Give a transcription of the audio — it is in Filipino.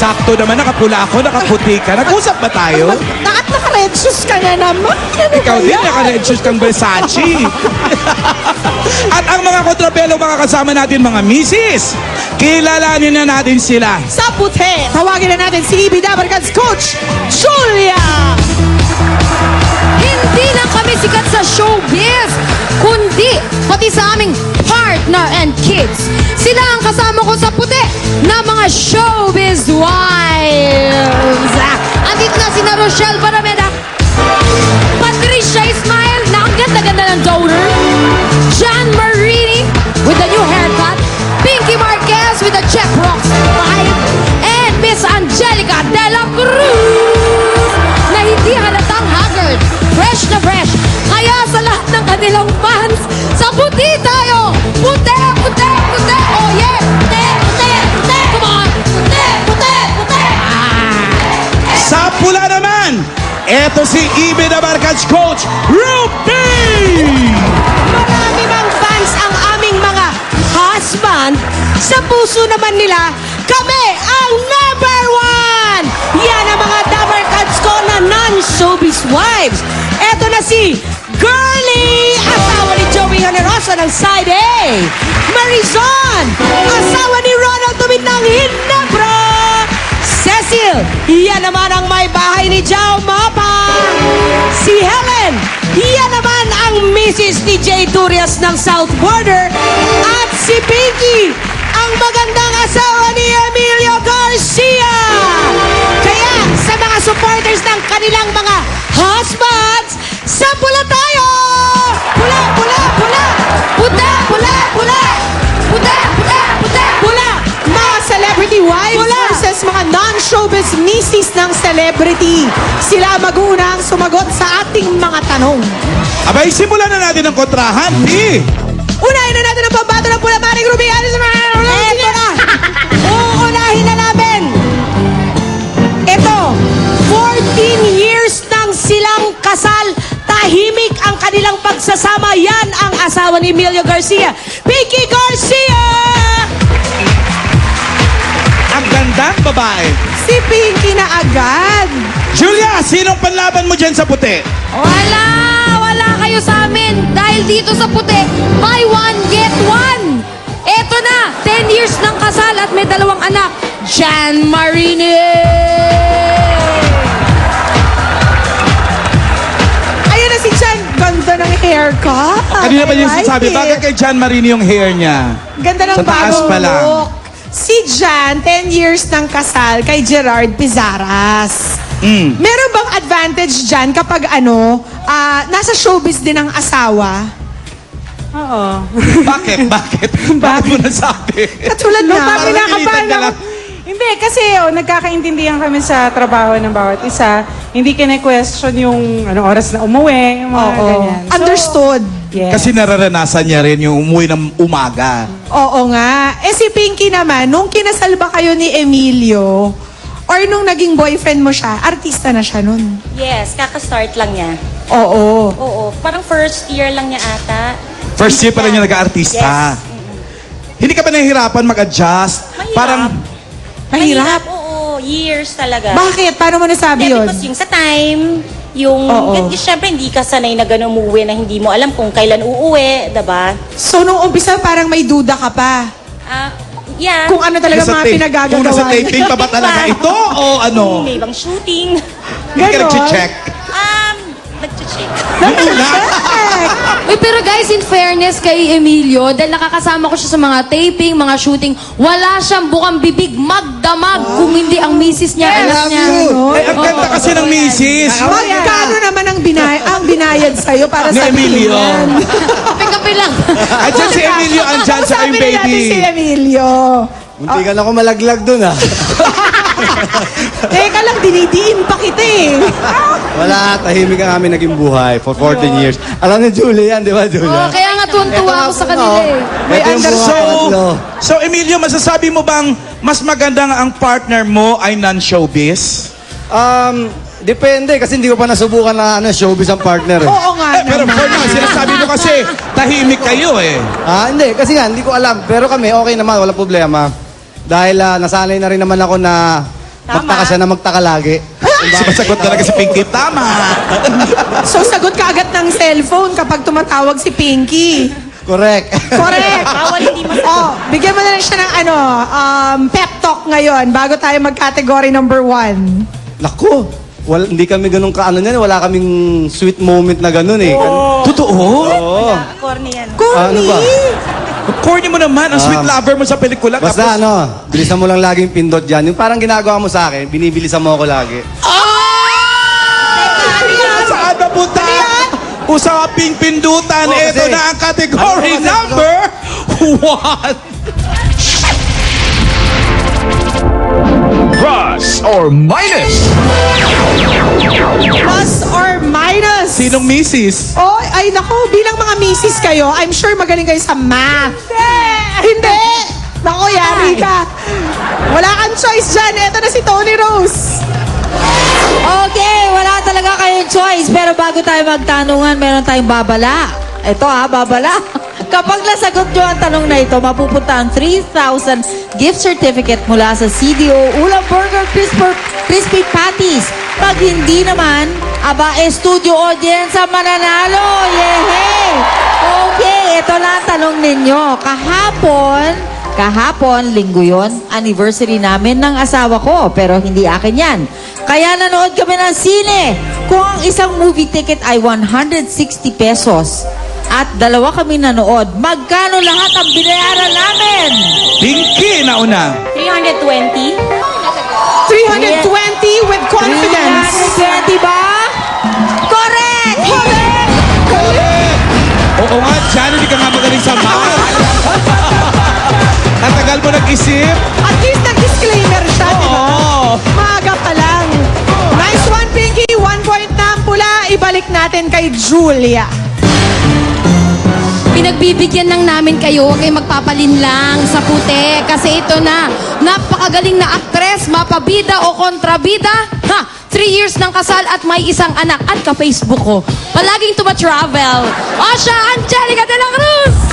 Sakto naman, nakapula ako, nakaputi ka. Nag-usap ba tayo? Naka-red shoes ka na naman. Ano Ikaw ba din, yan? naka-red shoes kang Versace. At ang mga kontrabelo, mga kasama natin, mga misis, kilalanin na natin sila. Sa puti, tawagin na natin si EB Dabarkad's coach, Julia! Hindi lang kami sikat sa showbiz, kundi pati sa aming partner and kids. Sila ang kasama ko sa puti na mga showbiz wives. Andito na sina Rochelle Barameda, Patricia Ismael, na ang ganda-ganda ng daughter, John Marini with the new haircut, Pinky Marquez with the check rocks vibe, and Miss Angelica De La Cruz na hindi halatang haggard, fresh na fresh. Kaya sa lahat ng kanilang fans, sa puti tayo! Puti, puti, puti! Oh yeah! Puti, puti, puti! Come on! Puti, puti, puti! Sa pula naman, eto si EB Dabarkad's coach, Ruby! Marami bang fans ang aming mga husband? Sa puso naman nila, kami ang number one! Yan ang mga Dabarkads ko na non-showbiz wives. Eto na si Girlie, asawa ni Joey Generoso ng Side A. Marizon, asawa ni Ronald Tumit ng Hinebra. Cecil, yan naman ang may bahay ni Jao Mapa. Si Helen, yan naman ang Mrs. ni Jay Durias ng South Border. At si Pinky, ang magandang asawa ni Emilio Garcia. Kaya sa mga supporters ng kanilang mga husbands, sa pula tayo! Pula, pula, pula! Puta, pula, pula! Puta, puta, puta! Pula! Mga celebrity wives versus mga non-showbiz misis ng celebrity. Sila mag-uunang sumagot sa ating mga tanong. Abay, simulan na natin ang kontrahan, P. Unahin na natin ang pambato ng pula maring Ruby. Eto na! Uunahin na namin. Ito, 14 years nang silang kasal. Tahimik ang kanilang pagsasama. Yan ang asawa ni Emilio Garcia. Pinky Garcia! Ang gandang babae. Si Pinky na agad. Julia, sinong panlaban mo dyan sa puti? Wala! Wala kayo sa amin! Dahil dito sa puti, buy one, get one! Eto na! 10 years ng kasal at may 2 anak. Jan Marini! Ayun na si Jan. Ganda ng haircut. Kanina pa I yung like sabi, it. bakit kay John Marini yung hair niya? Ganda ng Sa taas bagong pa lang. look. Si Jan, 10 years ng kasal kay Gerard Pizaras. Meron bang advantage dyan kapag nasa showbiz din ang asawa? Oo. Bakit? Bakit? Bakit mo nasabi? Katulad No, na. parang Parang nakapal initan ka lang. Hindi, kasi nagkakaintindihan kami sa trabaho ng bawat isa. Hindi kine-question yung oras na umuwi, yung mga ganyan. So, Understood. yes. Kasi nararanasan niya rin yung umuwi ng umaga. Oo nga. Eh si Pinky naman, nung kinasal ba kayo ni Emilio, or nung naging boyfriend mo siya, artista na siya nun? Yes, kaka-start lang niya. Oo. Oo, parang first year lang niya ata. First year pa lang niya nag-aartista. Yes. Hindi ka ba nahihirapan mag-adjust? Mahirap. Parang, Mahirap. Oo, years talaga. Bakit? Paano mo nasabi yun? Because yung sa time, yung, Oo. syempre hindi ka sanay na gano'n umuwi na hindi mo alam kung kailan uuwi, diba? So, nung umpisa, parang may duda ka pa. Yeah. Kung ano talaga nasa mga tape- pinagagagawa. kung nasa taping pa ba talaga ito o ano? May ibang shooting. Hindi ka Ganon? nag-check. Nag-check. Uy, pero guys, in fairness kay Emilio, dahil nakakasama ko siya sa mga taping, mga shooting, wala siyang bukang bibig magdamag kung hindi ang misis niya, anak niya. Eh, ang ganda kasi ng misis. Magkano naman ang binayad sa'yo para Ni sa Emilio. Kape-kape lang. Andyan si Emilio, andyan sa Kausapin yung na natin si baby. Emilio. Munti ka na ako malaglag dun Teka lang, dinidiin pa kita eh. Wala, tahimik ang aming naging buhay for 14 years. Alam niyo, Julie yan, di ba, Julia? Oh, kaya nga tuwan-tuwa ako sa kanila eh. May So, Emilio, masasabi mo bang mas maganda nga ang partner mo ay non-showbiz? Depende, kasi hindi ko pa nasubukan na showbiz ang partner eh. Oo nga Pero naman. for now, sinasabi mo kasi tahimik kayo eh. Hindi, kasi nga, hindi ko alam. Pero kami, okay naman, wala problema. Dahil nasanay na rin naman ako na Magtaka siya na magtaka lagi. Sumasagot talaga si Pinky. Tama. So, sagot ka agad ng cellphone kapag tumatawag si Pinky. Correct. Correct. Bawal hindi mas... Oh, bigyan mo na lang siya ng pep talk ngayon bago tayo mag-category number 1. Naku, hindi kami ganun kaano niyan. Wala kaming sweet moment na ganun eh. Totoo? Oo. Corny yan. Ano ba? Corny mo naman. Ang sweet lover mo sa pelikula. Basta bilisan mo lang laging pindot dyan. Yung parang ginagawa mo sa akin, binibilisan mo ako lagi. Saan na punta? Usaping pindutan. Oo, Ito kasi- na ang category Ano kasi- number 1. Plus or minus? Plus or minus? Sinong misis? Oh, ay nako, bilang mga misis kayo, I'm sure magaling kayo sa math. Hindi! Nako, yari ka. Wala kang choice dyan. Ito na si Tony Rose. Okay, wala talaga kayong choice. Pero bago tayo magtanungan, meron tayong babala. Ito babala. Kapag nasagot nyo ang tanong na ito, mapupunta ang 3,000 gift certificate mula sa CDO Ulam Burger Crispy Patties. Pag hindi naman, studio audience ang mananalo. Yehey! Okay, ito lang ang tanong ninyo. Kahapon, linggo yon, anniversary namin ng asawa ko, pero hindi akin yan. Kaya nanood kami ng sine. Kung ang isang movie ticket ay 160 pesos at dalawa kami nanood, magkano lahat ang binayaran namin? Pinky na una. 320? 320 with confidence. 320 ba? Correct! Correct! Oo nga, Jan, hindi ka nga magaling sa math. Natagal mo nag-isip. At least nag-disclaimer siya, di ba? Oo. Maaga pa lang. Nice one, Pinky. 1 point na ang pula. Ibalik natin kay Julia. Pinagbibigyan lang namin kayo, huwag kayong magpapalin lang sa puti. Kasi ito na, napakagaling na aktres, mapabida o kontrabida. 3 years ng kasal at may isang anak at ka-Facebook ko. Palaging tumatravel. Asha Angelica de la Cruz!